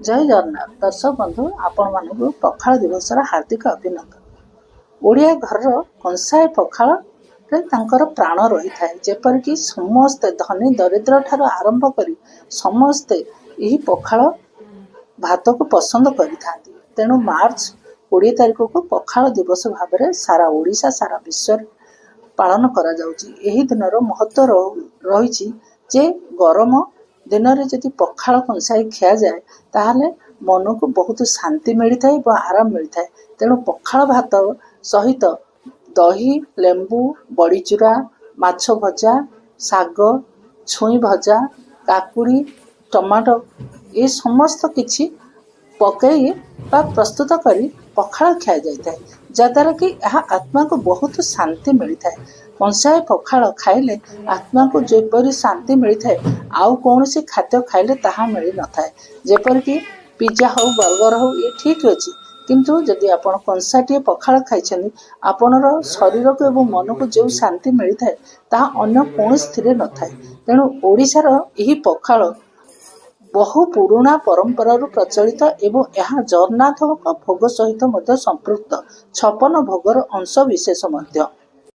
जय जगन्नाथ दर्शक बंधु आपण मानू पखाल दिवस हार्दिक अभिनंदन। ओडिया घर कंसाए पखाल प्राण रही था जेपरिक समस्ते धनी दरिद्र ठार आरंभ कर समस्ते यही पखाल भात को पसंद करि तेणु मार्च 20 तारिख को पखाल दिवस भाव में सारा ओडिशा सारा विश्व पालन करा जाउची। एही दिनर महत्व रही जे गरम दिन में जदि पखाल कंसाई खिया जाए ताहले मन को बहुत शांति मिलता है और आराम मिलता है। तेणु पखाल भात सहित दही लेंबू बड़ीचूरा माछ भजा साग छुई भजा काकुड़ी टमाटो ये समस्त किछि पकई प्रस्तुत करी पखाल खिया जाता है जद्वारा कि यह आत्मा को बहुत शांति मिलता है। कंसाए पखाल खाइले आत्मा को जेपरी शांति मिलता है आउ कौन सी खाद्य खाइले ताहा मिल न था जेपरिक पिज्जा हो बर्गर हो ये ठीक अच्छे किंतु जदि आपण कंसाटे पखाल खाई आपणर शरीर को एवं मन को जो शांति मिलता है ताहा अन्य कौन स्थिर न था। तेणु ओडिशार यही पखाल बहु पुराणा परंपरा प्रचलित एवं यह जगन्नाथ भोग सहित संपृक्त 56 भोगर अंश विशेष।